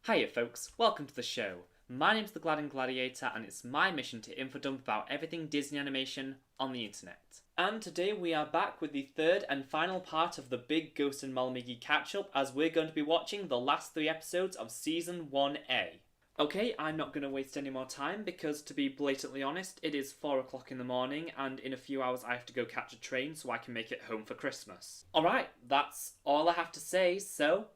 Hiya folks, welcome to the show. My name's the Glad and Gladiator and it's my mission to infodump about everything Disney animation on the internet. And today we are back with the third and final part of the big Ghost and Molly McGee catch-up as we're going to be watching the last 3 episodes of Season 1A. Okay, I'm not going to waste any more time because, to be blatantly honest, it is 4 o'clock in the morning and in a few hours I have to go catch a train so I can make it home for Christmas. Alright, that's all I have to say, so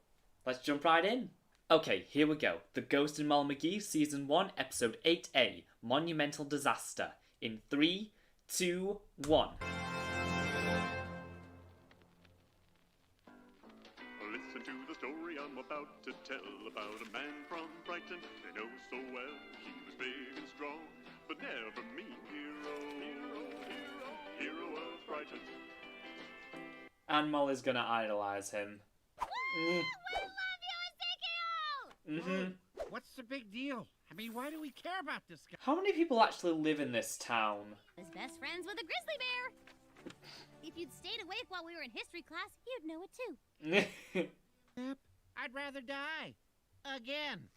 let's jump right in. Okay, here we go. The Ghost and Molly McGee Season 1, Episode 8A, Monumental Disaster. In 3, 2, 1. Listen to the story I'm about to tell about a man from Brighton they know so well. He was big and strong, but never mean hero of Brighton. And Molly's gonna idolize him. What's the big deal? I mean, why do we care about this guy? How many people actually live in this town? Was best friends with a grizzly bear. If you'd stayed awake while we were in history class, you'd know it too. Yep, I'd rather die. Again.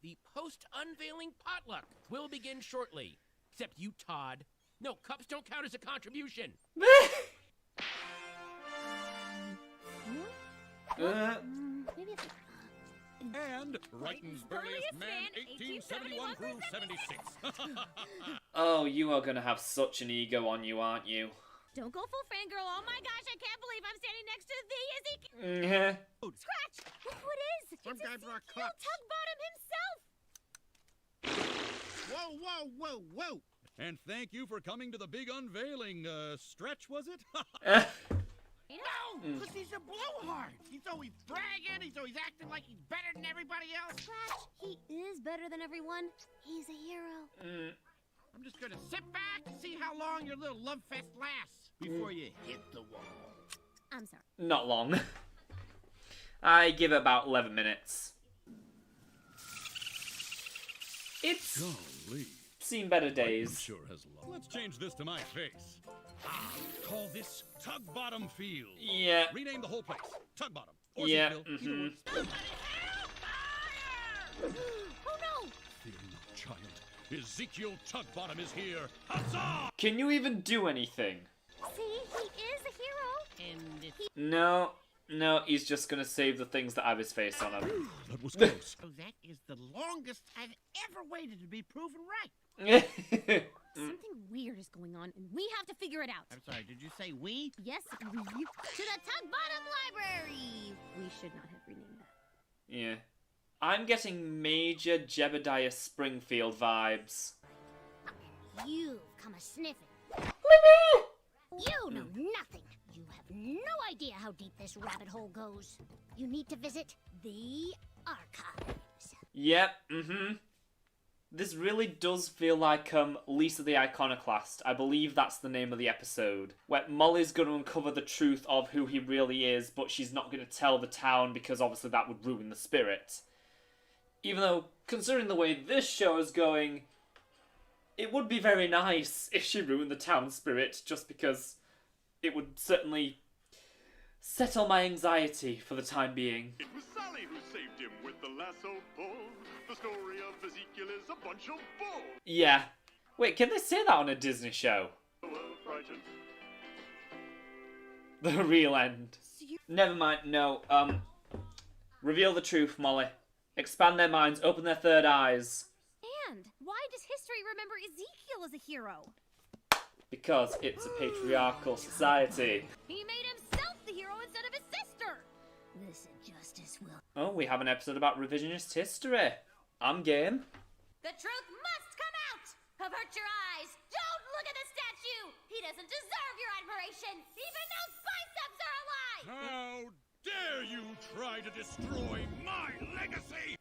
The post-unveiling potluck will begin shortly. Except you, Todd. No, cups don't count as a contribution. Maybe it's... And Brighton's burliest man, 1871 through 76. Oh, you are gonna have such an ego on you, aren't you? Don't go full fangirl. Oh my gosh, I can't believe I'm standing next to the Ezekiel. Scratch! Look who it is! Some It's guy Ezekiel brought cups. Tug Bottom himself! Whoa, whoa, whoa, whoa! And thank you for coming to the big unveiling. Stretch, was it? No, because he's a blowhard. He's always bragging. He's always acting like he's better than everybody else. Scratch! He is better than everyone. He's a hero. I'm just gonna sit back and see how long your little love fest lasts before you hit the wall. I'm sorry. Not long. I give it about 11 minutes. It's Golly. seen better Brighton days. sure has love. Let's change this to my face. Call this Tug Bottom Field. Yeah. Rename the whole place. Tug Bottom. Or Yeah. Seafield, either one. Oh no! Fear not, child. Ezekiel Tug Bottom is here. Huzzah! Can you even do anything? See, he is a hero. And it's No, he's just gonna save the things that have his face on him. That was close. so that is the longest I've ever waited to be proven right. Something weird is going on, and we have to figure it out. I'm sorry, did you say we? Yes, we. To the Tug Bottom Library! We should not have renamed that. Yeah. I'm getting major Jebediah Springfield vibes. You've come a sniffing. Libby! You know nothing. You have no idea how deep this rabbit hole goes. You need to visit the archives. Yep, This really does feel like Lisa the Iconoclast. I believe that's the name of the episode. Where Molly's going to uncover the truth of who he really is, but she's not going to tell the town because obviously that would ruin the spirit. Even though, considering the way this show is going, it would be very nice if she ruined the town spirit, just because it would certainly settle my anxiety for the time being. It was Sally who saved him with the lasso pull. The story of Ezekiel is a bunch of bull. Yeah. Wait, can they say that on a Disney show? Of Brighton. The real end. Never mind, no, reveal the truth, Molly. Expand their minds, open their third eyes. And why does history remember Ezekiel as a hero? Because it's a patriarchal society. He made himself the hero instead of his sister. This injustice will... Oh, we have an episode about revisionist history. I'm game. The truth must come out! Avert your eyes! Don't look at the statue! He doesn't deserve your admiration! Even those biceps are a lie! How dare you try to destroy my legacy!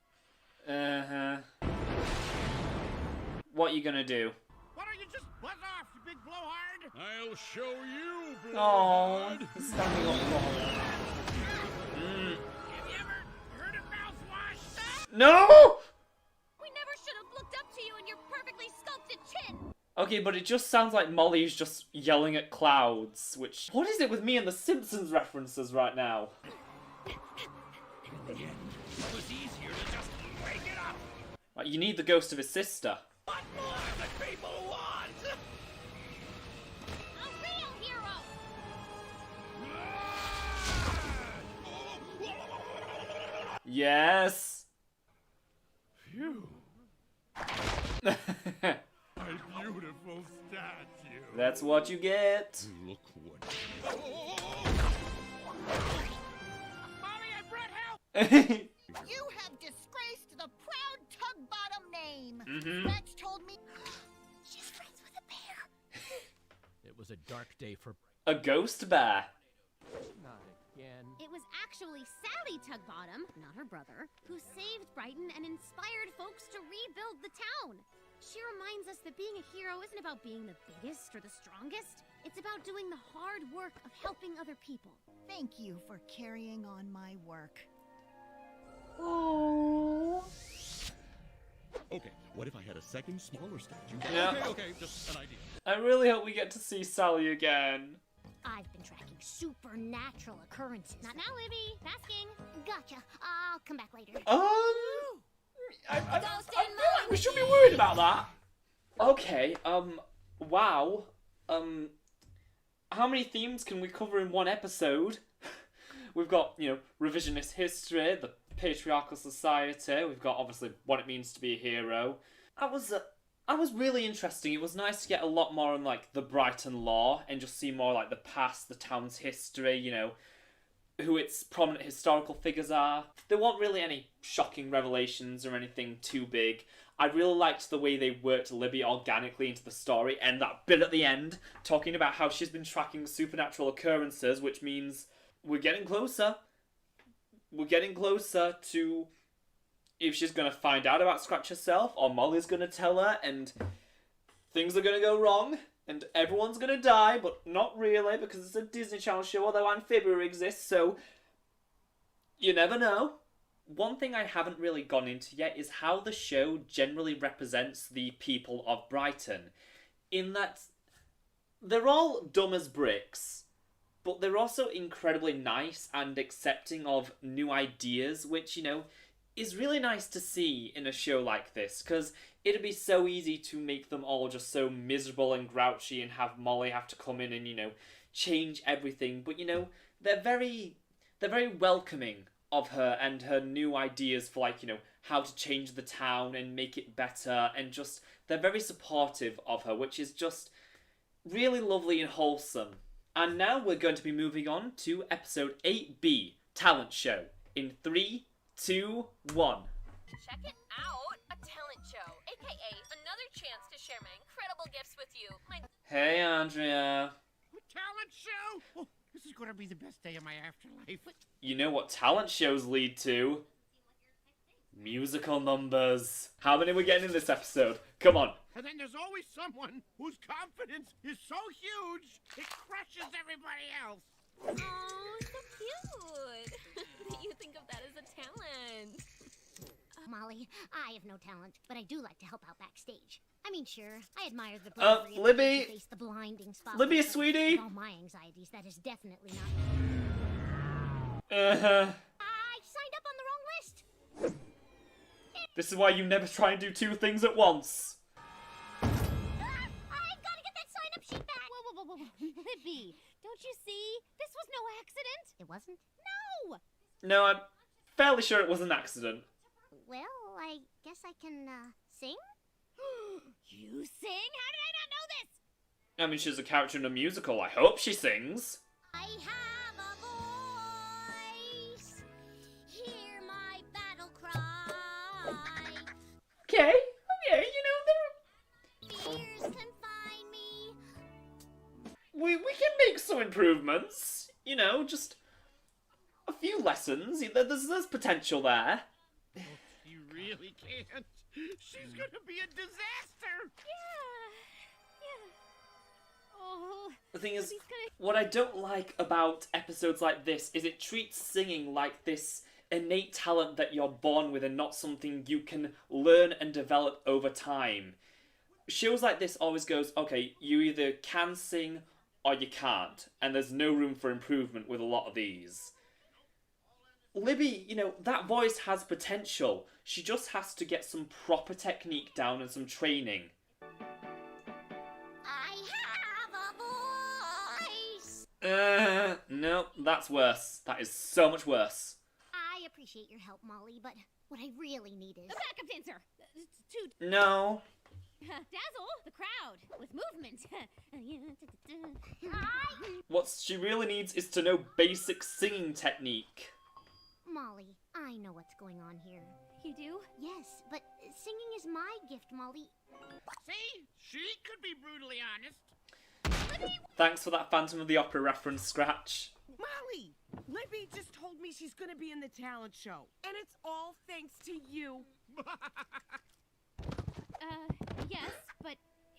What you gonna do? Why don't you just buzz off, you big blowhard? I'll show you, Oh, blowhard. he's standing up for her. Have you ever heard of mouthwash? No! We never should have looked up to you and your perfectly sculpted chin! Okay, but it just sounds like Molly's just yelling at clouds, which... What is it with me and the Simpsons references right now? In the end, Like, you need the ghost of his sister. What more the people want? A real hero! Yes! Phew. My beautiful statue. That's what you get. Look what. Molly, I brought help! You have disgraced the proud Tug-Bottom name. Mm-hmm. Rex told me She's friends with a bear. It was a dark day for... A ghost bear. Not again. It was actually Sally Tugbottom, not her brother, who saved Brighton and inspired folks to rebuild the town. She reminds us that being a hero isn't about being the biggest or the strongest. It's about doing the hard work of helping other people. thank you for carrying on my work. Okay, what if I had a second smaller statue? Yeah. Okay, just an idea. I really hope we get to see Sally again. I've been tracking supernatural occurrences. Not now, Libby. Tasking. Gotcha. I'll come back later. I Ghost and feel like Molly we should be McGee. worried about that. Okay, wow. How many themes can we cover in one episode? We've got, you know, revisionist history, the patriarchal society. We've got, obviously, what it means to be a hero. I was really interesting. It was nice to get a lot more on, like, the Brighton lore and just see more, like, the past, the town's history, you know, who its prominent historical figures are. There weren't really any shocking revelations or anything too big. I really liked the way they worked Libby organically into the story, and that bit at the end, talking about how she's been tracking supernatural occurrences, which means we're getting closer. We're getting closer to if she's going to find out about Scratch herself, or Molly's going to tell her, and things are going to go wrong, and everyone's going to die, but not really, because it's a Disney Channel show, although Amphibia exists, so you never know. One thing I haven't really gone into yet is how the show generally represents the people of Brighton, in that they're all dumb as bricks, but they're also incredibly nice and accepting of new ideas, which, you know, is really nice to see in a show like this, because it'd be so easy to make them all just so miserable and grouchy and have Molly have to come in and, you know, change everything. But, you know, they're very welcoming of her and her new ideas for, like, you know, how to change the town and make it better, and just, they're very supportive of her, which is just really lovely and wholesome. And now we're going to be moving on to episode 8B, Talent Show, in 3, 2, 1. Check it out! A talent show, aka another chance to share my incredible gifts with you. My Hey, Andrea. Talent show? Oh, this is going to be the best day of my afterlife. You know what talent shows lead to? Musical numbers. How many are we getting in this episode? Come on. And then there's always someone whose confidence is so huge, it crushes everybody else. oh, so cute! You think of that as a talent. Molly, I have no talent, but I do like to help out backstage. I mean, sure, I admire the bravery of Libby. those who face the blinding spotlight. Libby, but sweetie. with all my anxieties, that is definitely not. Uh-huh. I signed up on the wrong list. This is why you never try and do two things at once. I gotta get that sign-up sheet back. Whoa. Libby, don't you see? This was no accident. It wasn't? No. No, I'm fairly sure it was an accident. Well, I guess I can, sing? You sing? How did I not know this? I mean, she's a character in a musical. I hope she sings. I have a voice. Hear my battle cry. Okay, you know, Fears confine me. we can make some improvements. You know, just a few lessons. There's potential there. You really can't. She's going to be a disaster. Yeah. Oh. The thing is, Libby's gonna- what I don't like about episodes like this is it treats singing like this innate talent that you're born with and not something you can learn and develop over time. Shows like this always goes, okay, you either can sing or you can't, and there's no room for improvement with a lot of these. Libby, you know, that voice has potential. She just has to get some proper technique down and some training. I have a voice! No, that's worse. That is so much worse. I appreciate your help, Molly, but what I really need is... A backup dancer! To No. dazzle the crowd with movement. What she really needs is to know basic singing technique. Molly, I know what's going on here. You do? Yes, but singing is my gift, Molly. See? She could be brutally honest. Thanks for that Phantom of the Opera reference, Scratch. Molly! Libby just told me she's gonna be in the talent show. And it's all thanks to you. Yes, but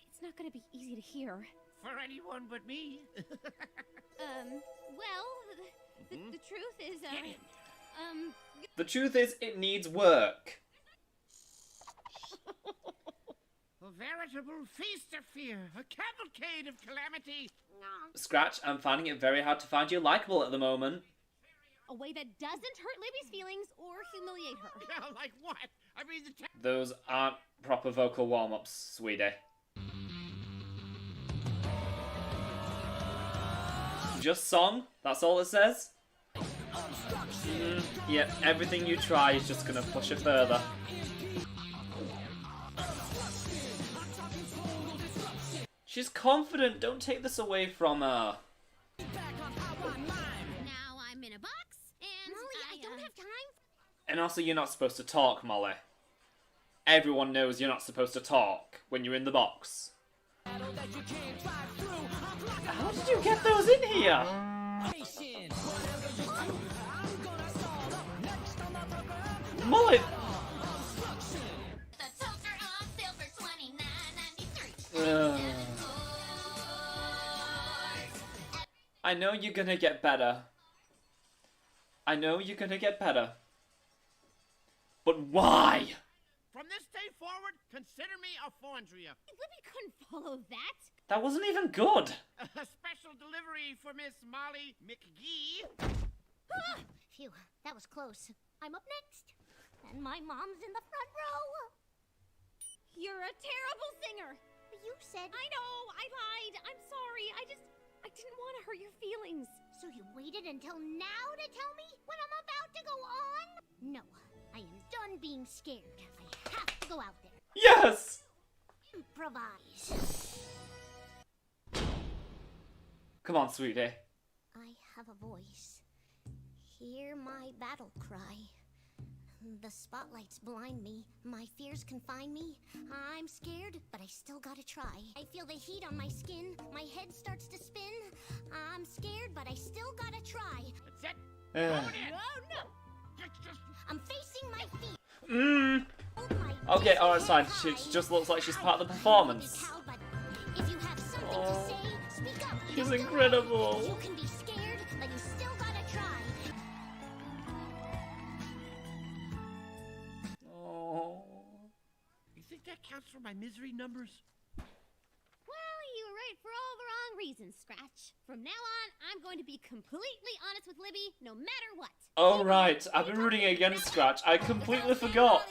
it's not gonna be easy to hear. For anyone but me. Well, the truth is, Get in. The truth is, it needs work. A veritable feast of fear, a cavalcade of calamity. Scratch, I'm finding it very hard to find you likable at the moment. a way that doesn't hurt Libby's feelings or humiliate her. Yeah, like what? I mean, Those aren't proper vocal warm-ups, sweetie. Just song? That's all it says? Yep, everything you try is just gonna push it further. She's confident, don't take this away from her. Now I'm in a box, and Molly, I don't have time. And also, you're not supposed to talk, Molly. Everyone knows you're not supposed to talk when you're in the box. How did you get those in here? Molly! I know you're gonna get better. I know you're gonna get better. But why? From this day forward, consider me a Fondria. Libby couldn't follow that. That wasn't even good. A special delivery for Miss Molly McGee. Phew, that was close. I'm up next. And my mom's in the front row. You're a terrible singer. You said... I know, I lied. I'm sorry. I didn't want to hurt your feelings. So you waited until now to tell me when I'm about to go on? No, I am done being scared. I have to go out there. Yes! Improvise. Come on, sweetie. I have a voice. Hear my battle cry. The spotlights blind me. My fears confine me. I'm scared, but I still gotta try. I feel the heat on my skin. My head starts to spin. I'm scared, but I still gotta try. That's it. Hold it. Oh, no. I'm facing my fear. Okay, alright, fine. She just looks like she's part of the performance. If you have something to say, speak up. She's incredible. You can be scared, but you still gotta try. You think that counts for my misery numbers? Well, you were right for all the wrong reasons, Scratch. From now on, I'm going to be completely honest with Libby, no matter what. Oh right, I've been rooting against Scratch. I completely forgot.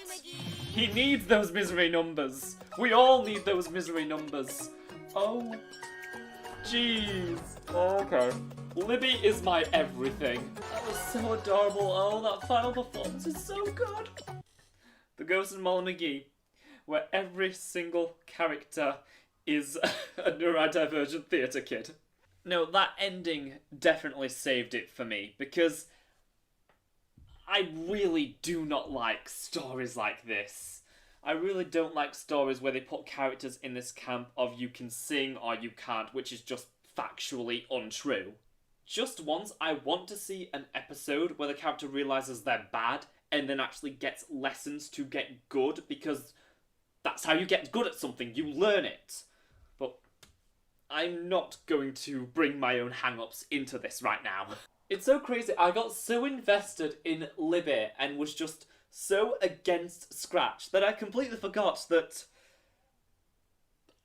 He needs those misery numbers. We all need those misery numbers. Oh, jeez. Okay. Libby is my everything. That was so adorable. Oh, that final performance is so good. The Ghost and Molly McGee, where every single character is a neurodivergent theatre kid. No, that ending definitely saved it for me, because I really do not like stories like this. I really don't like stories where they put characters in this camp of you can sing or you can't, which is just factually untrue. Just once, I want to see an episode where the character realises they're bad and then actually gets lessons to get good, because that's how you get good at something, you learn it. But I'm not going to bring my own hang-ups into this right now. It's so crazy, I got so invested in Libby and was just so against Scratch that I completely forgot that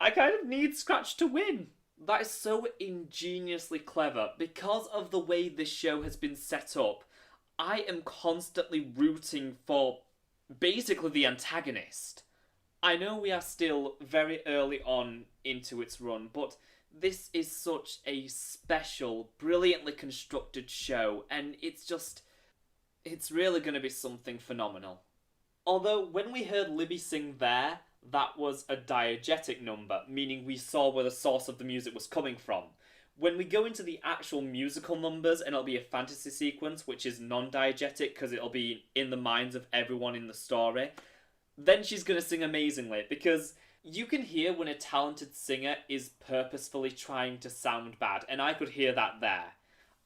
I kind of need Scratch to win. That is so ingeniously clever. Because of the way this show has been set up, I am constantly rooting for basically the antagonist. I know we are still very early on into its run, but this is such a special, brilliantly constructed show, and it's really going to be something phenomenal. Although, when we heard Libby sing there, that was a diegetic number, meaning we saw where the source of the music was coming from. When we go into the actual musical numbers, and it'll be a fantasy sequence, which is non-diegetic, because it'll be in the minds of everyone in the story, then she's going to sing amazingly, because you can hear when a talented singer is purposefully trying to sound bad, and I could hear that there.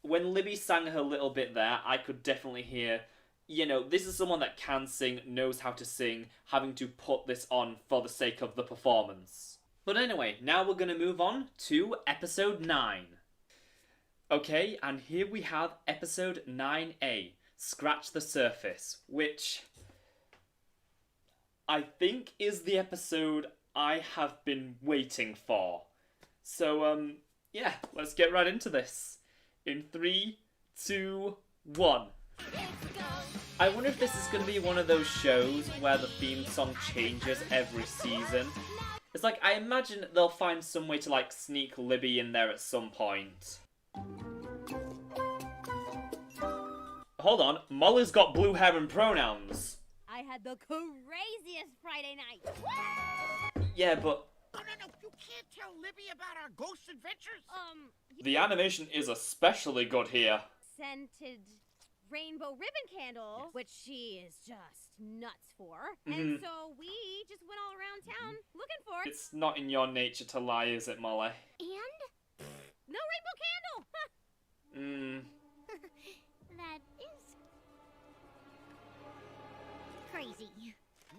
When Libby sang her little bit there, I could definitely hear, you know, this is someone that can sing, knows how to sing, having to put this on for the sake of the performance. But anyway, now we're going to move on to episode 9. Okay, and here we have episode 9A, Scratch the Surface, which I think is the episode I have been waiting for. So, yeah, let's get right into this. In 3, 2, 1. I wonder if this is going to be one of those shows where the theme song changes every season. It's like, I imagine they'll find some way to, like, sneak Libby in there at some point. Hold on, Molly's got blue hair and pronouns. I had the craziest Friday night. Yeah, but... No, you can't tell Libby about our ghost adventures. The animation is especially good here. Scented rainbow ribbon candle, which she is just nuts for. And so we just went all around town looking for it. It's not in your nature to lie, is it, Molly? And no rainbow candle. That is crazy.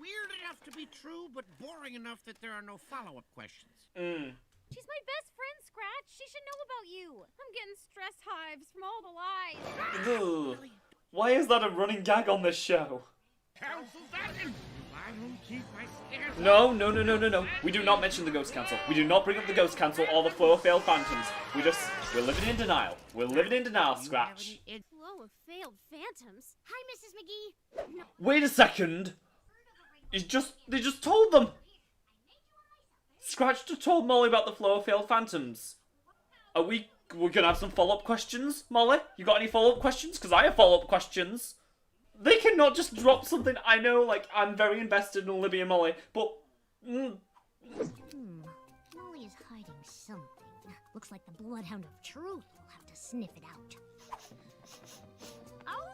Weird enough to be true, but boring enough that there are no follow-up questions. She's my best friend, Scratch. She should know about you. I'm getting stress hives from all the lies. Ugh. Why is that a running gag on this show? Cancel that! I don't keep my stairs. No. We do not mention the Ghost Council. We do not bring up the Ghost Council or the Flow of Failed Phantoms. We're living in denial. We're living in denial, Scratch. Flow of failed phantoms. Hi, Mrs. McGee. No. Wait a second. They just told them. Scratch just told Molly about the Flow of Failed Phantoms. We're gonna have some follow-up questions, Molly? You got any follow-up questions? Because I have follow-up questions. They cannot just drop something. I know, like, I'm very invested in Libby and Molly, but... Molly is hiding something. Looks like the Bloodhound of Truth will have to sniff it out. Ow!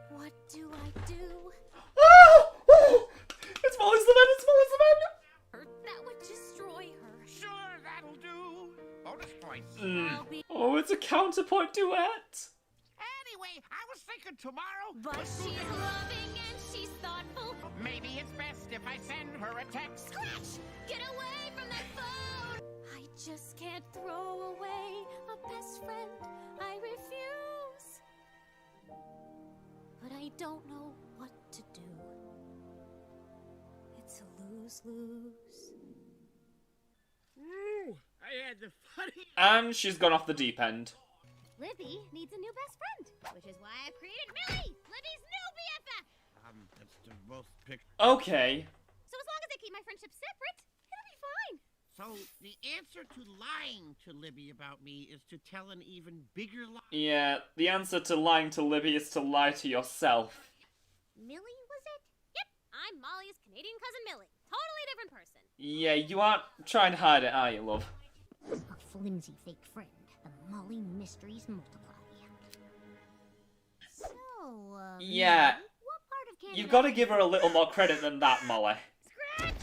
What do I do? It's Molly's the man! That would destroy her. Sure, that'll do. Bonus points. Oh, it's a counterpoint duet! Anyway, I was thinking tomorrow. But she's loving and she's thoughtful. Maybe it's best if I send her a text. Scratch! Get away from that phone! I just can't throw away a best friend. I refuse. But I don't know what to do. It's a lose-lose. Ooh, I had the funny... And she's gone off the deep end. Libby needs a new best friend, which is why I've created Millie, Libby's new BFF. That's the most picture. Okay. So as long as I keep my friendship separate, it'll be fine. So the answer to lying to Libby about me is to tell an even bigger lie. Yeah, the answer to lying to Libby is to lie to yourself. Millie, was it? Yep, I'm Molly's Canadian cousin Millie. Totally different person. Yeah, you aren't trying to hide it, are you, love? A flimsy fake friend. The Molly mysteries multiply. So, yeah. What part of Canada? You've got to give her a little more credit than that, Molly. Scratch!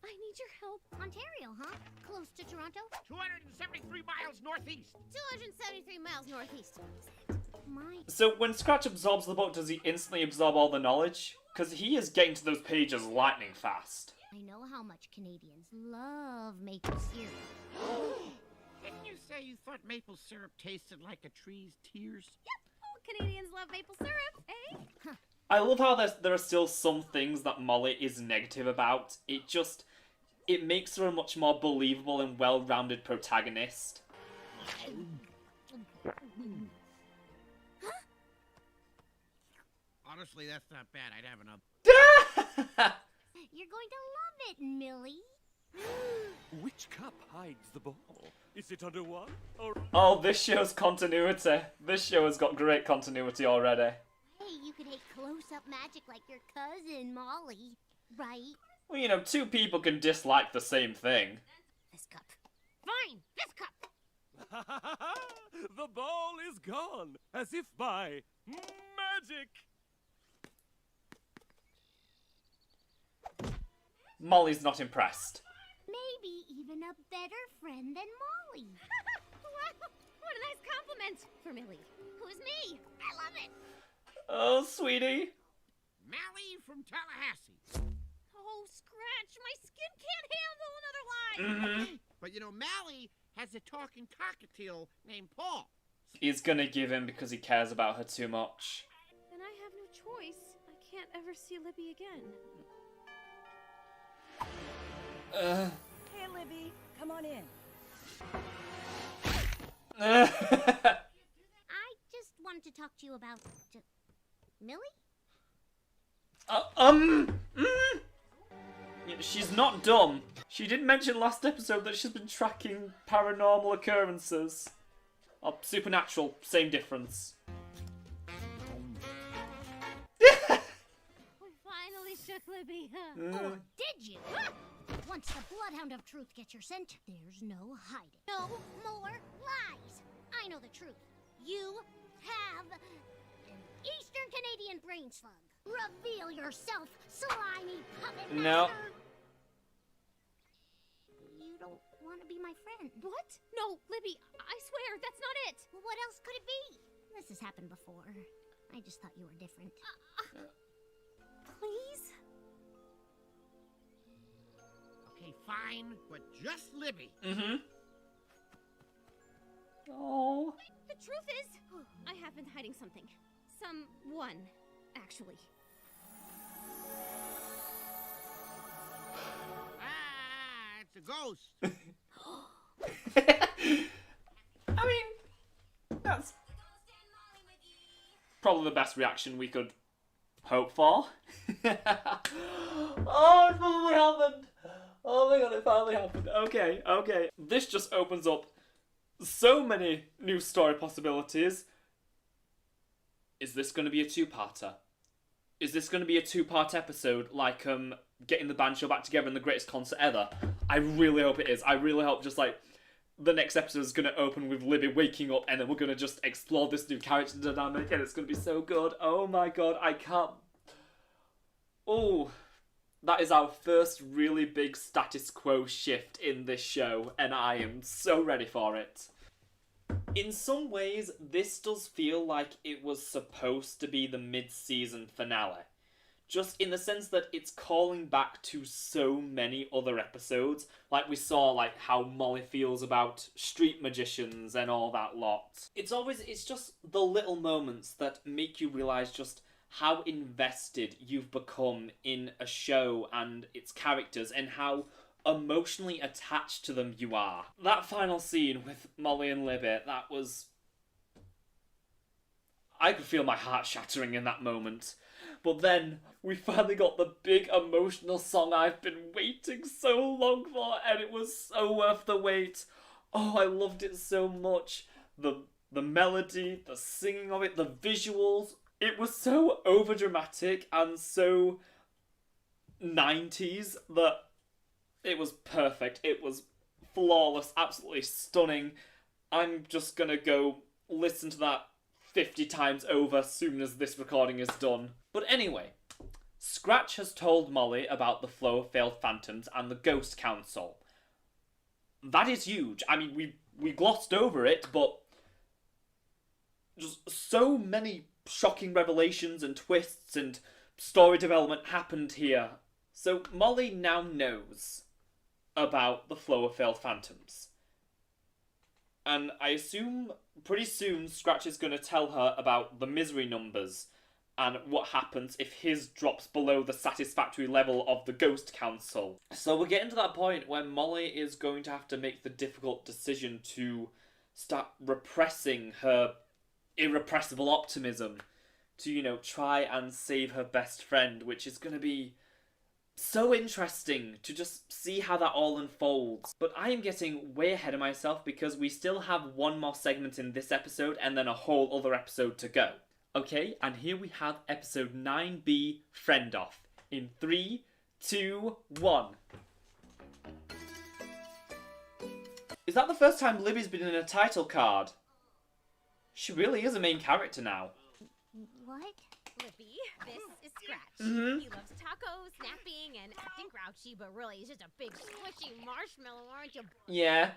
I need your help. Ontario, huh? Close to Toronto? 273 miles northeast. 273 miles northeast. So when Scratch absorbs the book, does he instantly absorb all the knowledge? Because he is getting to those pages lightning fast. I know how much Canadians love maple syrup. Didn't you say you thought maple syrup tasted like a tree's tears? Yep, all Canadians love maple syrup, eh? Huh. I love how there are still some things that Molly is negative about. It makes her a much more believable and well-rounded protagonist. Honestly, that's not bad. I'd have enough. You're going to love it, Millie. Which cup hides the ball? Is it under one or... Oh, this show's continuity. This show has got great continuity already. Hey, you could hate close-up magic like your cousin, Molly, right? Well, you know, two people can dislike the same thing. This cup. Fine, this cup. The ball is gone, as if by magic. Molly's not impressed. Maybe even a better friend than Molly. Wow, what a nice compliment for Millie. Who's me? I love it. Oh, sweetie. Mally from Tallahassee. Oh, Scratch, my skin can't handle another lie. Mm-hmm. But you know, Mally has a talking cockatiel named Paul. He's gonna give in because he cares about her too much. Then I have no choice. I can't ever see Libby again. Hey, Libby, come on in. I just wanted to talk to you about... Millie? Yeah, she's not dumb. She did mention last episode that she's been tracking paranormal occurrences. Supernatural, same difference. We finally shook Libby, huh? Or did you? Once the bloodhound of truth gets your scent, there's no hiding. No more lies. I know the truth. You have an Eastern Canadian brain slug. Reveal yourself, slimy puppet No. master. You don't want to be my friend. What? No, Libby, I swear, that's not it. Well, what else could it be? This has happened before. I just thought you were different. Please? Okay, fine, but just Libby. Mm-hmm. Oh. The truth is, I have been hiding something. Someone, actually. Ah, it's a ghost. I mean, that's probably the best reaction we could hope for. Oh, it finally happened! Oh my god, it finally happened. Okay, okay. This just opens up so many new story possibilities. Is this going to be a two-parter? Is this going to be a two-part episode like getting the band show back together in the greatest concert ever? I really hope it is. I really hope just like the next episode is going to open with Libby waking up and then we're going to just explore this new character dynamic and it's going to be so good. Oh my god, I can't... Oh, that is our first really big status quo shift in this show and I am so ready for it. In some ways, this does feel like it was supposed to be the mid-season finale. Just in the sense that it's calling back to so many other episodes. Like we saw like how Molly feels about street magicians and all that lot. It's just the little moments that make you realise just how invested you've become in a show and its characters and how emotionally attached to them you are. That final scene with Molly and Libby, that was... I could feel my heart shattering in that moment. But then, we finally got the big emotional song I've been waiting so long for, and it was so worth the wait. Oh, I loved it so much. The melody, the singing of it, the visuals. It was so overdramatic and so 90s that it was perfect. It was flawless, absolutely stunning. I'm just gonna go listen to that 50 times over as soon as this recording is done. But anyway, Scratch has told Molly about the flow of failed phantoms and the Ghost Council. That is huge. I mean, we glossed over it, but just so many shocking revelations and twists and story development happened here. So Molly now knows about the flow of failed phantoms. And I assume pretty soon Scratch is going to tell her about the misery numbers and what happens if his drops below the satisfactory level of the Ghost Council. So we're getting to that point where Molly is going to have to make the difficult decision to start repressing her irrepressible optimism to, you know, try and save her best friend, which is going to be so interesting to just see how that all unfolds. But I am getting way ahead of myself because we still have one more segment in this episode and then a whole other episode to go. Okay, and here we have episode 9B, Friend Off. In 3, 2, 1. Is that the first time Libby's been in a title card? She really is a main character now. What? Libby, this is Scratch. Mm-hmm. He loves tacos, napping, and acting grouchy, but really he's just a big squishy marshmallow, aren't you? Yeah.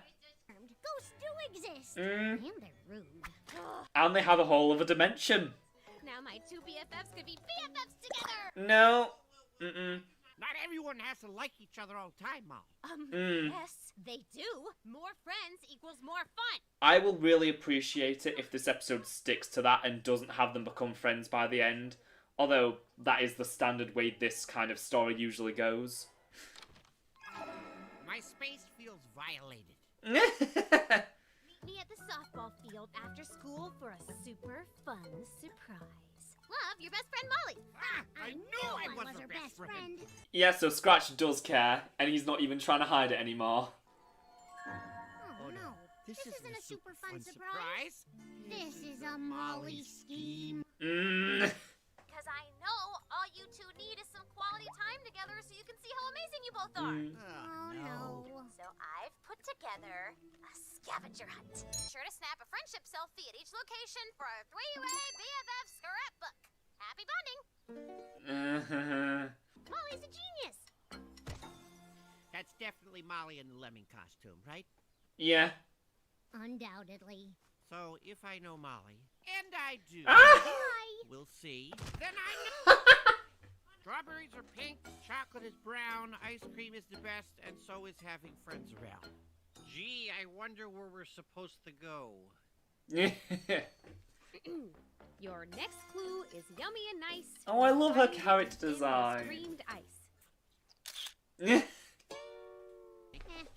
Ghosts do exist. Mm. And they're rude. And they have a whole other dimension. Now my two BFFs could be BFFs together! No. Mm-mm. Not everyone has to like each other all the time, Molly. Yes, they do. More friends equals more fun. I will really appreciate it if this episode sticks to that and doesn't have them become friends by the end. Although, that is the standard way this kind of story usually goes. My space feels violated. Meet me at the softball field after school for a super fun surprise. Love, your best friend Molly. I knew I was her best friend. Yeah, so Scratch does care, and he's not even trying to hide it anymore. Oh no, This isn't a super fun surprise. This is a Molly scheme. Because I know all you two need is some quality time together so you can see how amazing you both are. Oh no. So I've put together a scavenger hunt. Sure to snap a friendship selfie at each location for a three-way BFF scrapbook. Happy bonding! Molly's a genius. That's definitely Molly in the lemming costume, right? Yeah. Undoubtedly. So if I know Molly, and I do, we'll see. Then I know. Strawberries are pink, chocolate is brown, ice cream is the best, and so is having friends around. Gee, I wonder where we're supposed to go. Your next clue is yummy and nice. Oh, I love her Tiny character thin design. Creamed ice.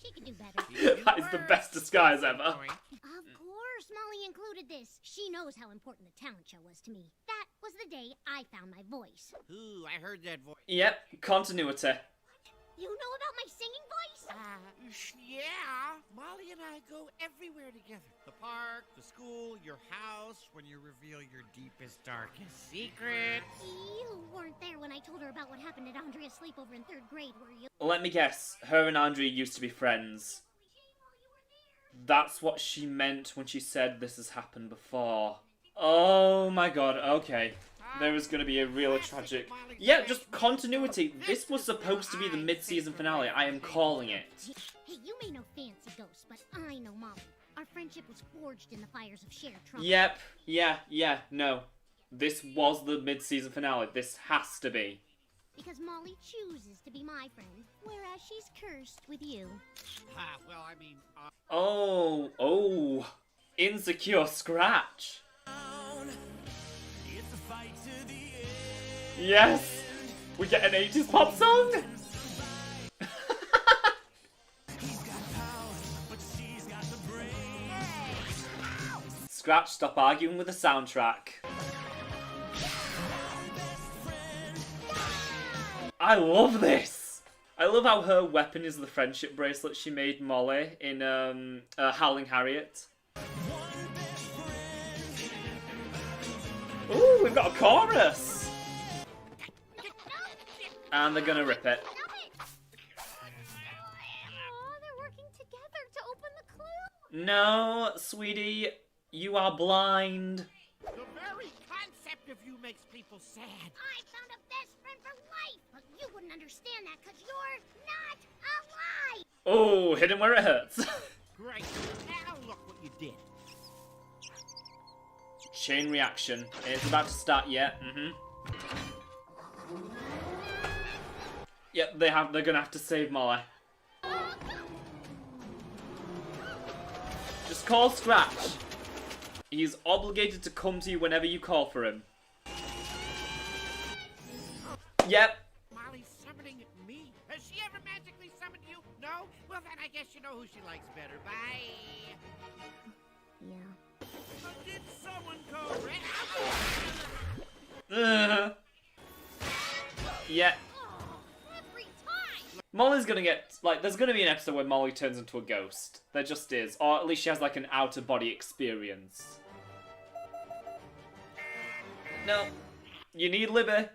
She could do better. That is the best disguise ever. Of course, Molly included this. She knows how important the talent show was to me. That was the day I found my voice. Ooh, I heard that voice. Yep, continuity. You know about my singing voice? Yeah. Molly and I go everywhere together. The park, the school, your house, when you reveal your deepest, darkest secrets. You weren't there when I told her about what happened at Andrea's sleepover in 3rd grade, were you? Let me guess, her and Andrea used to be friends. That's what she meant when she said this has happened before. Oh my god, okay. There is going to be a real tragic... Yeah, just continuity. This was supposed to be the mid-season finale. I am calling it. Hey, you may know fancy ghosts, but I know Molly. Our friendship was forged in the fires of shared trauma. Yep. Yeah, no. This was the mid-season finale. This has to be. Because Molly chooses to be my friend, whereas she's cursed with you. Well, I mean... Oh. Insecure Scratch. Yes! We get an 80s pop song? Scratch, stop arguing with the soundtrack. I love this! I love how her weapon is the friendship bracelet she made Molly in Howling Harriet. Ooh, we've got a chorus! And they're gonna rip it. Oh, they're working together to open the clue. No, sweetie, you are blind. The very concept of you makes people sad. I found a best friend for life, but you wouldn't understand that because you're not alive. Oh, hit him where it hurts. Great. Now look what you did. Chain reaction. It's about to start yet. Yep, they're gonna have to save Molly. Just call Scratch. He's obligated to come to you whenever you call for him. Yep. Molly's summoning me. Has she ever magically summoned you? No? Well, then I guess you know who she likes better. Bye. Yeah. Did someone go Yeah. Every time! Molly's gonna get, like, there's gonna be an episode where Molly turns into a ghost. There just is. Or at least she has, like, an out-of-body experience. No. You need Libby.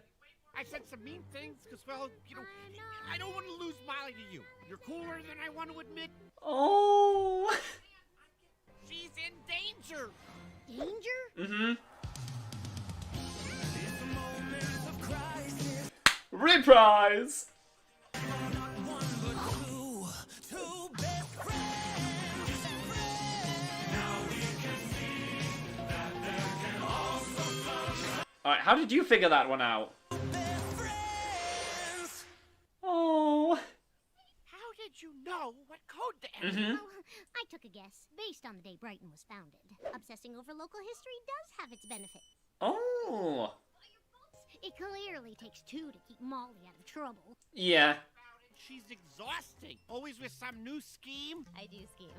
I said some mean things because, well, you know, I don't want to lose Molly to you. You're cooler than I want to admit. Oh. She's in danger. Danger? Mm-hmm. Reprise! Alright, how did you figure that one out? Oh. How did you know what code to enter? Mm-hmm. Oh, I took a guess, based on the day Brighton was founded. Obsessing over local history does have its benefits. Oh. It clearly takes two to keep Molly out of trouble. Yeah. She's exhausting. Always with some new scheme. I do scheme.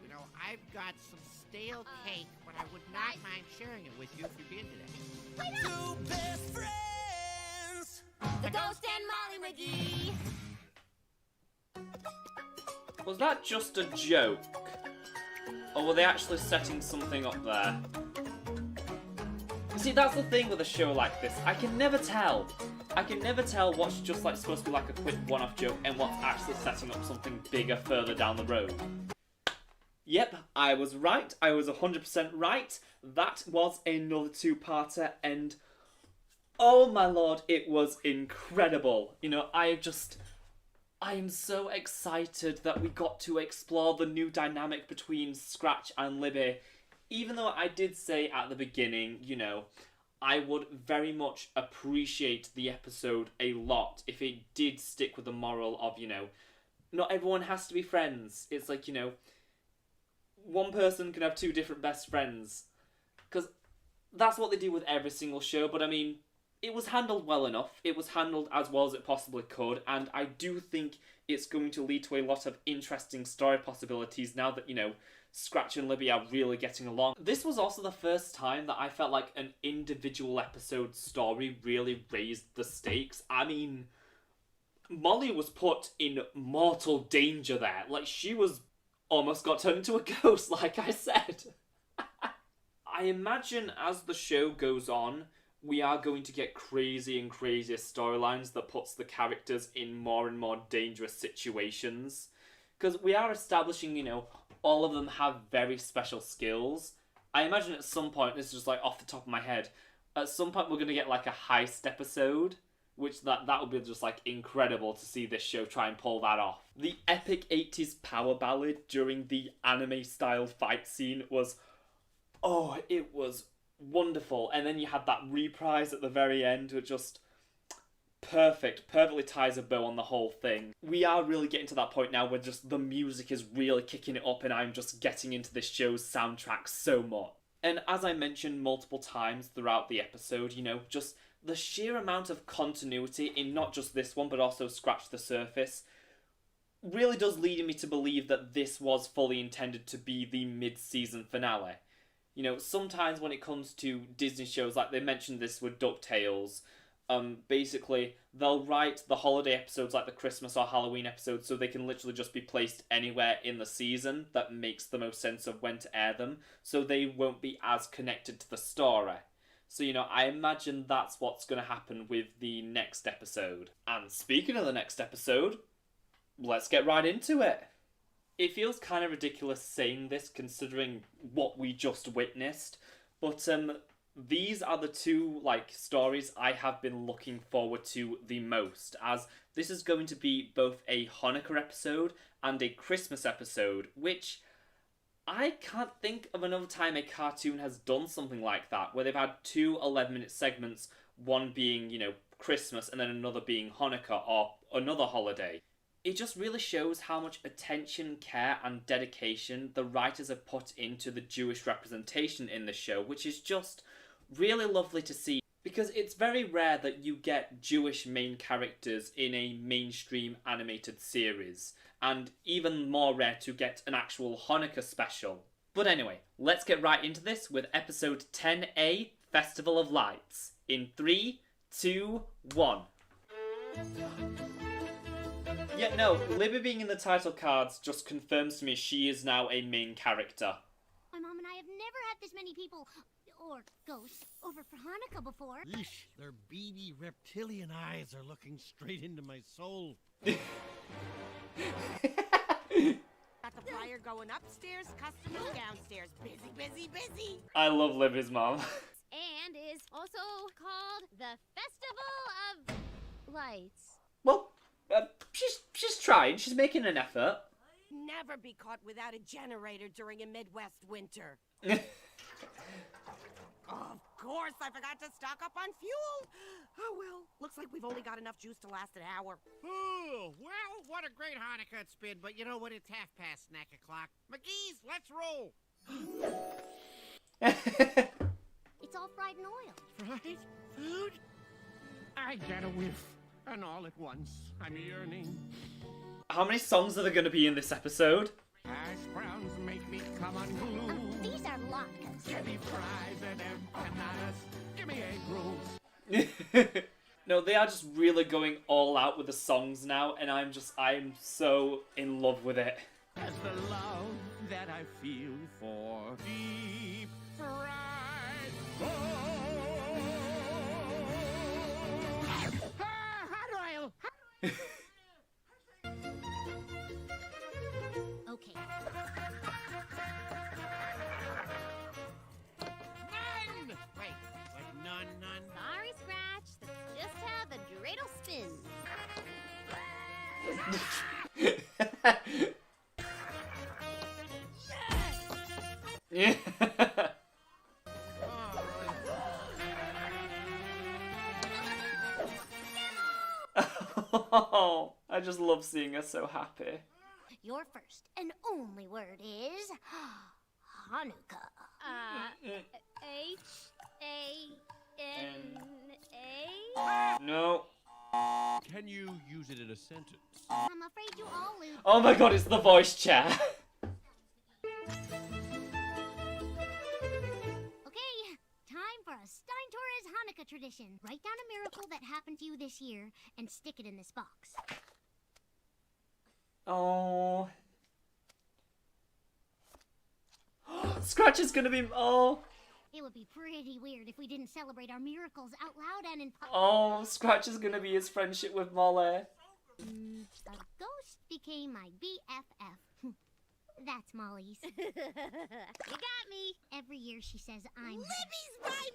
You know, I've got some stale cake, but I would not mind sharing it with you if you'd be into that. Two best friends! The Ghost and Molly McGee! Was that just a joke? Or were they actually setting something up there? See, that's the thing with a show like this. I can never tell. I can never tell what's just like supposed to be like a quick one-off joke and what's actually setting up something bigger further down the road. Yep, I was right. I was 100% right. That was another two-parter, and oh my lord, it was incredible. You know, I am so excited that we got to explore the new dynamic between Scratch and Libby. Even though I did say at the beginning, you know, I would very much appreciate the episode a lot if it did stick with the moral of, you know, not everyone has to be friends. It's like, you know, one person can have two different best friends. Because that's what they do with every single show, but I mean, it was handled well enough. It was handled as well as it possibly could, and I do think it's going to lead to a lot of interesting story possibilities now that, you know, Scratch and Libby are really getting along. This was also the first time that I felt like an individual episode story really raised the stakes. I mean, Molly was put in mortal danger there. Like, she was almost got turned into a ghost, like I said. I imagine as the show goes on, we are going to get crazy and crazier storylines that puts the characters in more and more dangerous situations. Because we are establishing, you know, all of them have very special skills. I imagine at some point, this is just like off the top of my head, at some point we're going to get like a heist episode, which that would be just like incredible to see this show try and pull that off. The epic 80s power ballad during the anime-style fight scene was, oh, it was wonderful. And then you had that reprise at the very end, which just perfectly ties a bow on the whole thing. We are really getting to that point now where just the music is really kicking it up and I'm just getting into this show's soundtrack so much. And as I mentioned multiple times throughout the episode, you know, just the sheer amount of continuity in not just this one but also Scratch the Surface really does lead me to believe that this was fully intended to be the mid-season finale. You know, sometimes when it comes to Disney shows, like they mentioned this with DuckTales, basically they'll write the holiday episodes like the Christmas or Halloween episodes so they can literally just be placed anywhere in the season that makes the most sense of when to air them, so they won't be as connected to the story. So, you know, I imagine that's what's going to happen with the next episode. And speaking of the next episode, let's get right into it. It feels kind of ridiculous saying this considering what we just witnessed, but these are the two, like, stories I have been looking forward to the most, as this is going to be both a Hanukkah episode and a Christmas episode, which I can't think of another time a cartoon has done something like that, where they've had two 11-minute segments, one being, you know, Christmas and then another being Hanukkah or another holiday. It just really shows how much attention, care, and dedication the writers have put into the Jewish representation in the show, which is just really lovely to see, because it's very rare that you get Jewish main characters in a mainstream animated series, and even more rare to get an actual Hanukkah special. But anyway, let's get right into this with episode 10A, Festival of Lights. In 3, 2, 1. Yeah, no, Libby being in the title cards just confirms to me she is now a main character. My mom and I have never had this many people, or ghosts, over for Hanukkah before. Yeesh, their beady reptilian eyes are looking straight into my soul. Got the flyer going upstairs, customers downstairs. Busy, busy, busy. I love Libby's mom. And is also called the Festival of Lights. Well, she's trying. She's making an effort. Never be caught without a generator during a Midwest winter. Of course, I forgot to stock up on fuel. Oh well, looks like we've only got enough juice to last an hour. Oh, well, what a great Hanukkah it's been, but you know what? It's 1:30 snack o'clock. McGee's, let's roll. It's all fried in oil. Fried food? I get a whiff, and all at once, I'm yearning. How many songs are there going to be in this episode? Hash browns make me come unglued. These are latkes. Give me fries and empanadas. Give me egg rolls. No, they are just really going all out with the songs now, and I'm so in love with it. As the love that I feel for deep fried gold. Hot oil. Okay. None! Wait, none. Sorry, Scratch. That's just how the dreidel spins. Yeah. Oh, I just love seeing her so happy. Your first and only word is Hanukkah. H-A-N-A? No. Can you use it in a sentence? I'm afraid you all lose. Oh my god, it's the voice chair. Okay, time for a Stein Torres Hanukkah tradition. Write down a miracle that happened to you this year and stick it in this box. Oh. Scratch is gonna be. Oh. It would be pretty weird if we didn't celebrate our miracles out loud and in public. Oh, Scratch is gonna be his friendship with Molly. A ghost became my BFF. That's Molly's. You got me. Every year she says I'm Libby's my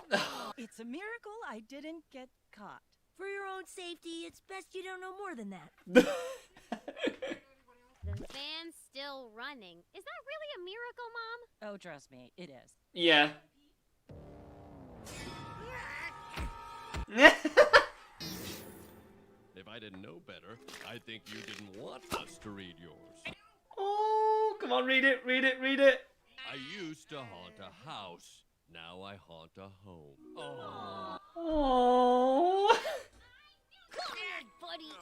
miracle! It's a miracle I didn't get caught. For your own safety, it's best you don't know more than that. The fan's still running. Is that really a miracle, Mom? Oh, trust me, it is. Yeah. If I didn't know better, I think you didn't want us to read yours. Oh, come on, read it. I used to haunt a house. Now I haunt a home. Oh. Oh. Buddy.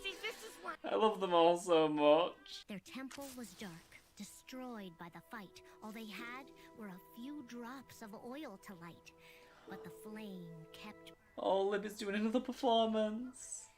See, this is what... I love them all so much. Their temple was dark, destroyed by the fight. All they had were a few drops of oil to light. But the flame kept... Oh, Libby's doing another performance.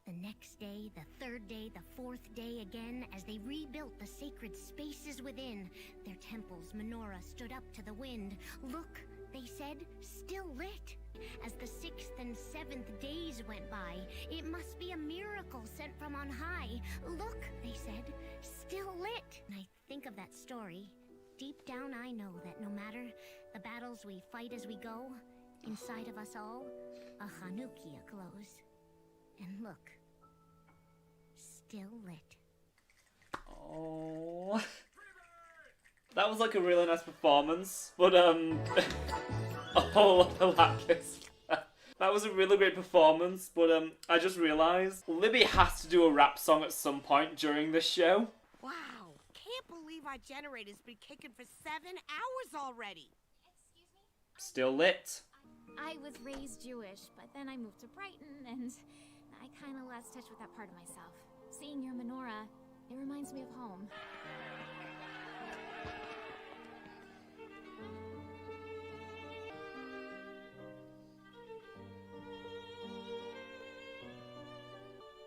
The next day, the third day, the fourth day again, as they rebuilt the sacred spaces within, their temple's menorah stood up to the wind. Look, they said, still lit. As the 6th and 7th days went by, it must be a miracle sent from on high. Look, they said, still lit. And I think of that story. Deep down I know that no matter the battles we fight as we go, inside of us all, a Hanukkah glows. And look, still lit. Oh. That was like a really nice performance, but oh, Alakis. That was a really great performance, but I just realised Libby has to do a rap song at some point during this show. Wow, can't believe our generator's been kicking for 7 hours already. Still lit. I was raised Jewish, but then I moved to Brighton, and I kind of lost touch with that part of myself. Seeing your menorah, it reminds me of home.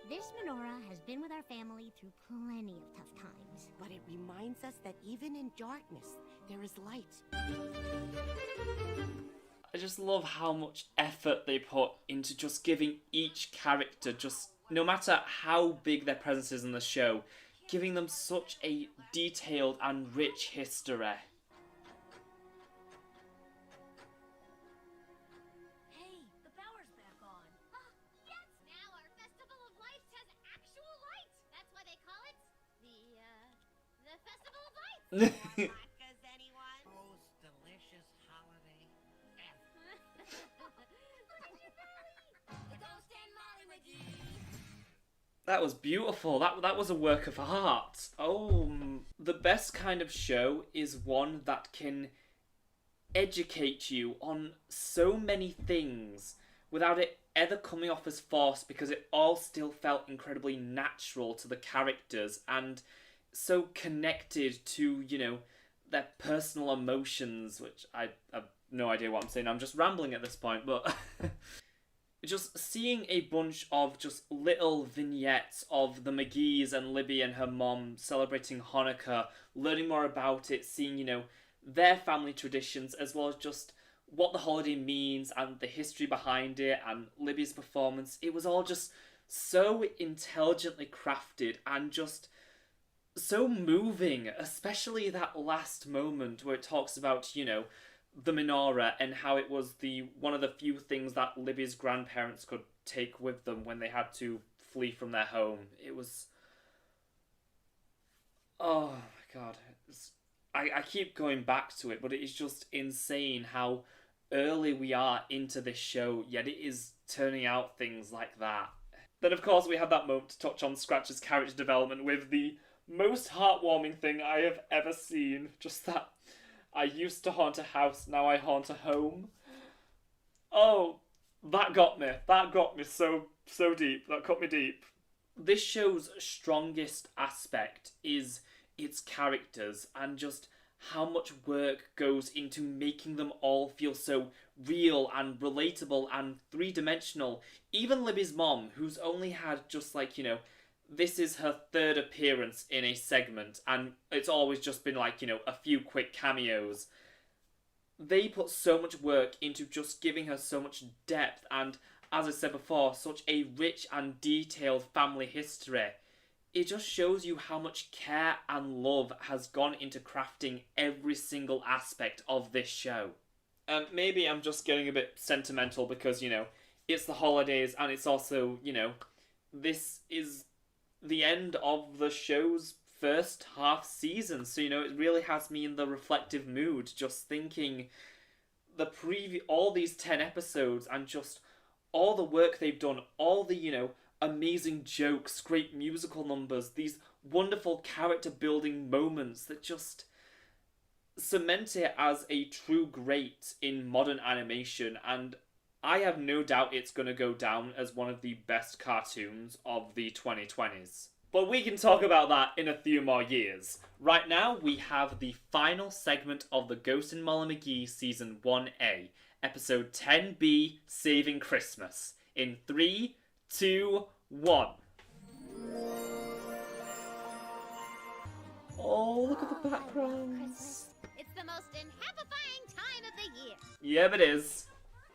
This menorah has been with our family through plenty of tough times. But it reminds us that even in darkness, there is light. I just love how much effort they put into just giving each character, just no matter how big their presence is in the show, giving them such a detailed and rich history. Hey, the power's back on. Yes, now our Festival of Lights has actual light. That's why they call it the Festival of Lights. More vodkas, anyone? Most delicious holiday ever. The Ghost and Molly McGee. That was beautiful. That was a work of art. Oh, the best kind of show is one that can educate you on so many things without it ever coming off as forced, because it all still felt incredibly natural to the characters and so connected to, you know, their personal emotions, which I have no idea what I'm saying. I'm just rambling at this point, but just seeing a bunch of just little vignettes of the McGees and Libby and her mom celebrating Hanukkah, learning more about it, seeing, you know, their family traditions, as well as just what the holiday means and the history behind it and Libby's performance. It was all just so intelligently crafted and just so moving, especially that last moment where it talks about, you know, the menorah and how it was one of the few things that Libby's grandparents could take with them when they had to flee from their home. It was... oh my god. I keep going back to it, but it is just insane how early we are into this show, yet it is turning out things like that. Then of course we had that moment to touch on Scratch's character development with the most heartwarming thing I have ever seen. Just that I used to haunt a house, now I haunt a home. Oh, that got me. That got me so deep. That cut me deep. This show's strongest aspect is its characters and just how much work goes into making them all feel so real and relatable and three-dimensional. Even Libby's mom, who's only had just like, you know, this is her third appearance in a segment, and it's always just been like, you know, a few quick cameos. They put so much work into just giving her so much depth and, as I said before, such a rich and detailed family history. It just shows you how much care and love has gone into crafting every single aspect of this show. And maybe I'm just getting a bit sentimental because, you know, it's the holidays and it's also, you know, this is the end of the show's first half season, so, you know, it really has me in the reflective mood, just thinking all these 10 episodes and just all the work they've done, all the, you know, amazing jokes, great musical numbers, these wonderful character building moments that just cement it as a true great in modern animation, and I have no doubt it's going to go down as one of the best cartoons of the 2020s. But we can talk about that in a few more years. Right now, we have the final segment of the Ghost and Molly McGee Season 1A, Episode 10B, Saving Christmas. In 3, 2, 1. Oh, look at the backgrounds. It's the most happifying time of the year. Yeah, it is.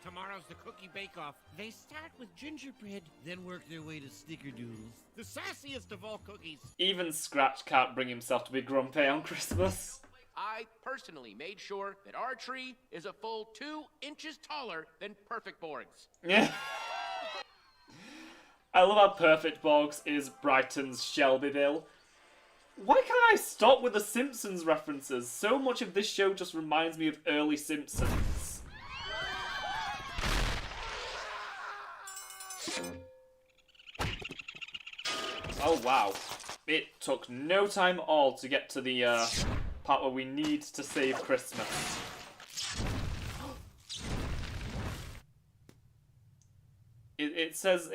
Tomorrow's the cookie bake-off. They start with gingerbread, then work their way to snickerdoodles. The sassiest of all cookies. Even Scratch can't bring himself to be grumpy on Christmas. I personally made sure that our tree is a full 2 inches taller than Perfect Borg's. Yeah. I love how Perfect Borg's is Brighton's Shelbyville. Why can't I stop with the Simpsons references? So much of this show just reminds me of early Simpsons. Oh wow. It took no time at all to get to the part where we need to save Christmas. It says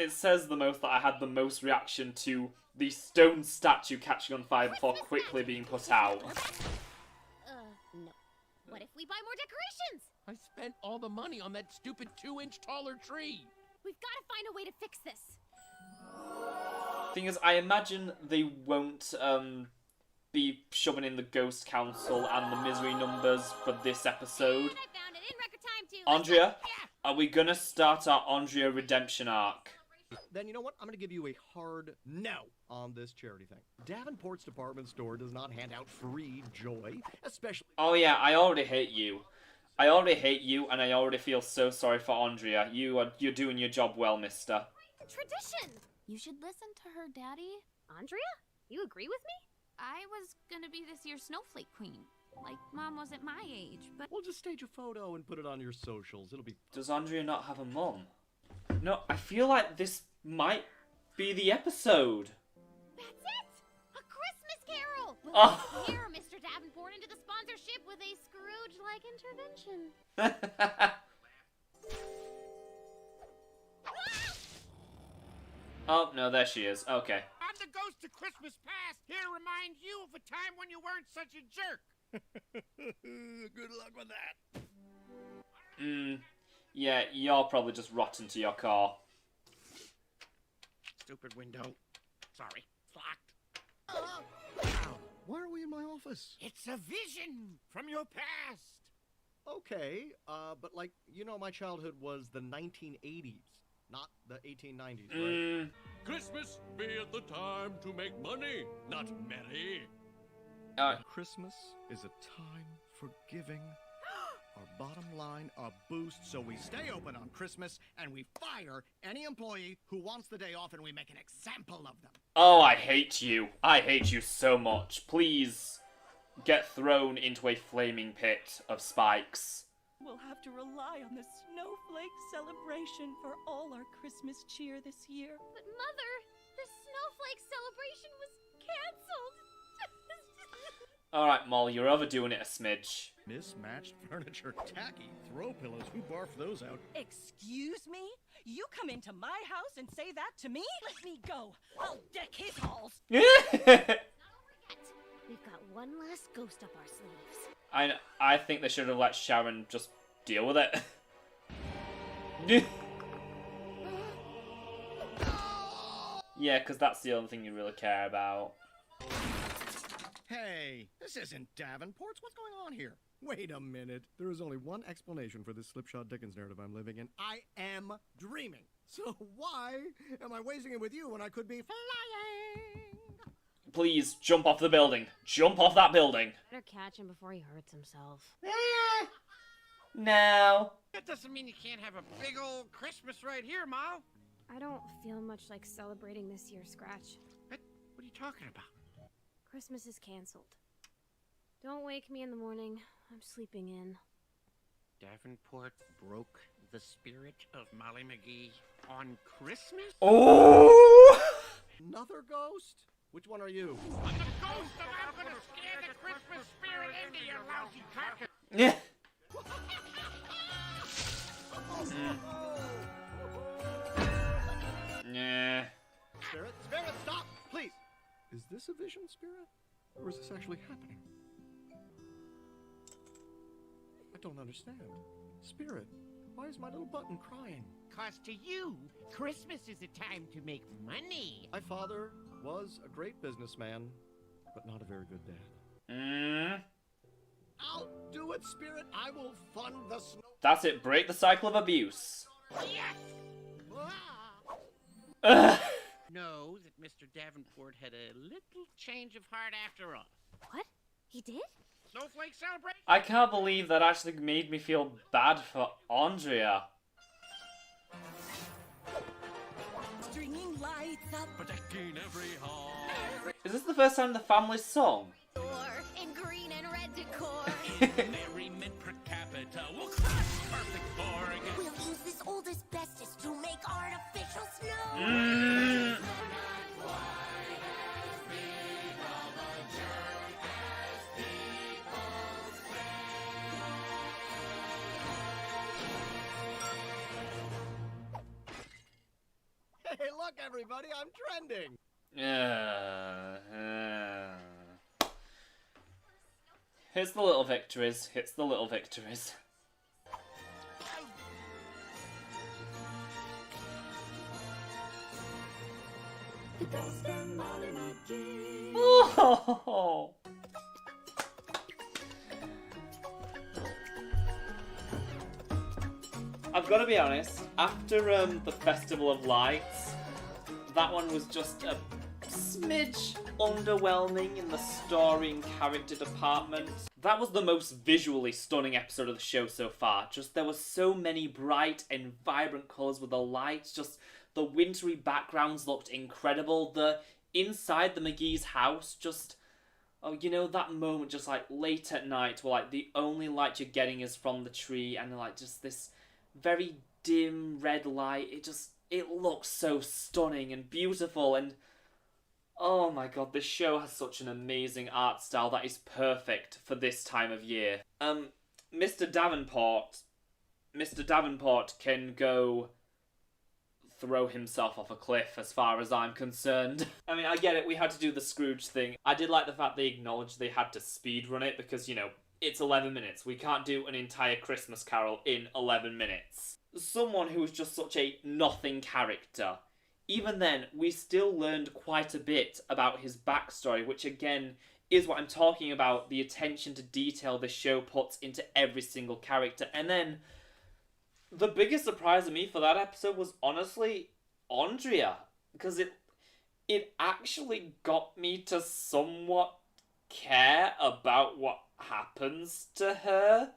the most that I had the most reaction to the stone statue catching on fire before quickly being put out. No. What if we buy more decorations? I spent all the money on that stupid 2 inch taller tree. We've got to find a way to fix this. Thing is, I imagine they won't be shoving in the Ghost Council and the misery numbers for this episode. Andrea, are we gonna start our Andrea redemption arc? Then you know what? I'm gonna give you a hard no on this charity thing. Davenport's department store does not hand out free joy, especially... Oh yeah, I already hate you. I already hate you, and I already feel so sorry for Andrea. You're doing your job well, mister. Tradition! You should listen to her, Daddy. Andrea? You agree with me? I was gonna be this year's snowflake queen. Like, Mom was at my age, but... We'll just stage a photo and put it on your socials. It'll be... Does Andrea not have a mum? No, I feel like this might be the episode. That's it! A Christmas Carol! We'll Oh. scare Mr. Davenport into the sponsorship with a Scrooge-like intervention. Oh, no, there she is. Okay. I'm the ghost of Christmas past. Here to remind you of a time when you weren't such a jerk. Good luck with that. Yeah, you're probably just rotten to your core. Stupid window. Sorry, it's locked. Why are we in my office? It's a vision from your past. Okay, but like, you know, my childhood was the 1980s, not the 1890s, right? Christmas be at the time to make money, not merry. Christmas is a time for giving. Our bottom line, a boost, so we stay open on Christmas and we fire any employee who wants the day off and we make an example of them. Oh, I hate you. I hate you so much. Please get thrown into a flaming pit of spikes. We'll have to rely on the snowflake celebration for all our Christmas cheer this year. But Mother, the snowflake celebration was cancelled. Alright, Molly, you're overdoing it a smidge. Mismatched furniture, tacky throw pillows, who barfed those out? Excuse me? You come into my house and say that to me? Let me go. I'll deck his halls. Not over yet. We've got one last ghost up our sleeves. I think they should have let Sharon just deal with it. Yeah, because that's the only thing you really care about. Hey, this isn't Davenport's. What's going on here? Wait a minute. There is only one explanation for this Slipshod Dickens narrative I'm living in. I am dreaming. So why am I wasting it with you when I could be flying? Please, jump off the building. Jump off that building. Better catch him before he hurts himself. No. That doesn't mean you can't have a big old Christmas right here, Ma. I don't feel much like celebrating this year, Scratch. What are you talking about? Christmas is canceled. Don't wake me in the morning. I'm sleeping in. Davenport broke the spirit of Molly McGee on Christmas? Oh! Another ghost? Which one are you? I'm the ghost and I'm gonna scare the Christmas spirit into your lousy carcass. Yeah. Yeah. Spirit, stop, please. Is this a vision, Spirit? Or is this actually happening? I don't understand. Spirit, why is my little button crying? 'Cause to you, Christmas is a time to make money. My father was a great businessman, but not a very good dad. I'll do it, Spirit. I will fund the snow. That's it. Break the cycle of abuse. Yes! Ugh. Know that Mr. Davenport had a little change of heart after all. What? He did? Snowflake celebration? I can't believe that actually made me feel bad for Andrea. Stringing lights up, Protecting every hall. Is this the first time the family's sung? In green and red decor. Merriment per capita will crush perfect boring. We'll use this old asbestos to make artificial snow. Hey, look, everybody, I'm trending. Hits the little victories. Hits the little victories. The Ghost and Molly McGee. Oh! I've got to be honest, after the Festival of Lights, that one was just a smidge underwhelming in the story and character department. That was the most visually stunning episode of the show so far. Just there were so many bright and vibrant colours with the lights, just the wintry backgrounds looked incredible. The inside the McGee's house, just, oh, you know, that moment just like late at night where like the only light you're getting is from the tree and like just this very dim red light. It looks so stunning and beautiful, and oh my god, this show has such an amazing art style that is perfect for this time of year. Mr. Davenport can go throw himself off a cliff as far as I'm concerned. I mean, I get it, we had to do the Scrooge thing. I did like the fact they acknowledged they had to speedrun it because, you know, it's 11 minutes. We can't do an entire Christmas Carol in 11 minutes. Someone who was just such a nothing character. Even then, we still learned quite a bit about his backstory, which again is what I'm talking about, the attention to detail this show puts into every single character. And then, the biggest surprise to me for that episode was honestly Andrea, because it actually got me to somewhat care about what happens to her.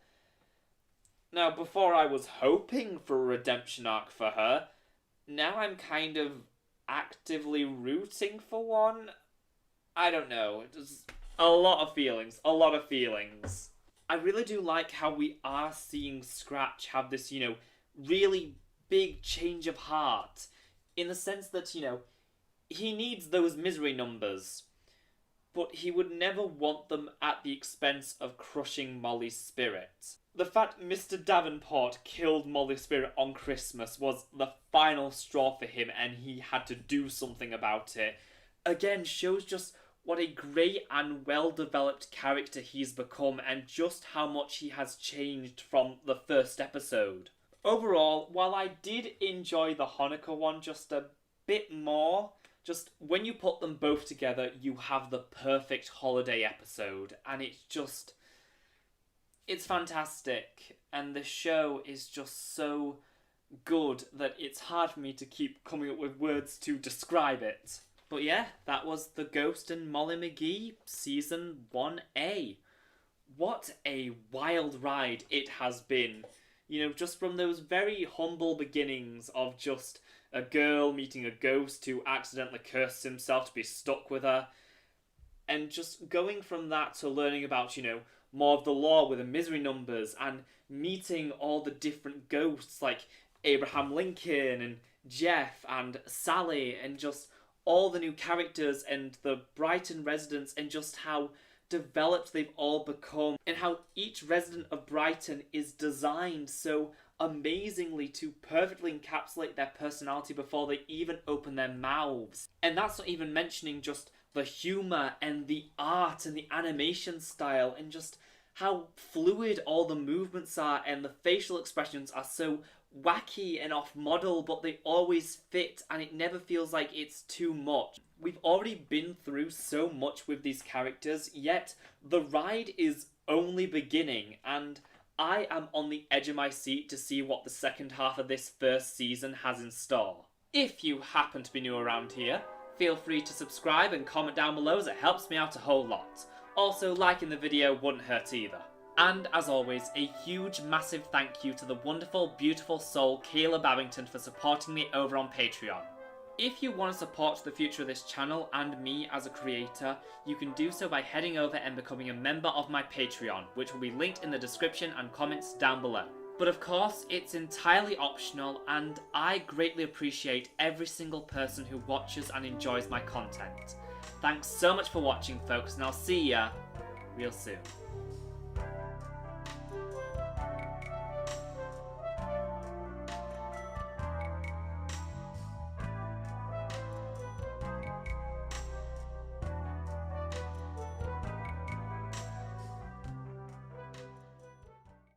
Now, before I was hoping for a redemption arc for her, now I'm kind of actively rooting for one. I don't know, it's a lot of feelings, I really do like how we are seeing Scratch have this, you know, really big change of heart, in the sense that, you know, he needs those misery numbers, but he would never want them at the expense of crushing Molly's spirit. The fact Mr. Davenport killed Molly's spirit on Christmas was the final straw for him, and he had to do something about it. Again, shows just what a great and well-developed character he's become, and just how much he has changed from the first episode. Overall, while I did enjoy the Hanukkah one just a bit more, just when you put them both together, you have the perfect holiday episode, and it's fantastic, and the show is just so good that it's hard for me to keep coming up with words to describe it. But yeah, that was the Ghost and Molly McGee Season 1A. What a wild ride it has been. You know, just from those very humble beginnings of just a girl meeting a ghost who accidentally cursed himself to be stuck with her, and just going from that to learning about, you know, more of the lore with the misery numbers, and meeting all the different ghosts like Abraham Lincoln and Jeff and Sally, and just all the new characters and the Brighton residents, and just how developed they've all become, and how each resident of Brighton is designed so amazingly to perfectly encapsulate their personality before they even open their mouths. And that's not even mentioning just the humour and the art and the animation style, and just how fluid all the movements are, and the facial expressions are so wacky and off-model, but they always fit, and it never feels like it's too much. We've already been through so much with these characters, yet the ride is only beginning, and I am on the edge of my seat to see what the second half of this first season has in store. If you happen to be new around here, feel free to subscribe and comment down below, as it helps me out a whole lot. Also, liking the video wouldn't hurt either. And as always, a huge massive thank you to the wonderful, beautiful soul Kayla Babington for supporting me over on Patreon. If you want to support the future of this channel and me as a creator, you can do so by heading over and becoming a member of my Patreon, which will be linked in the description and comments down below. But of course, it's entirely optional, and I greatly appreciate every single person who watches and enjoys my content. Thanks so much for watching, folks, and I'll see ya real soon.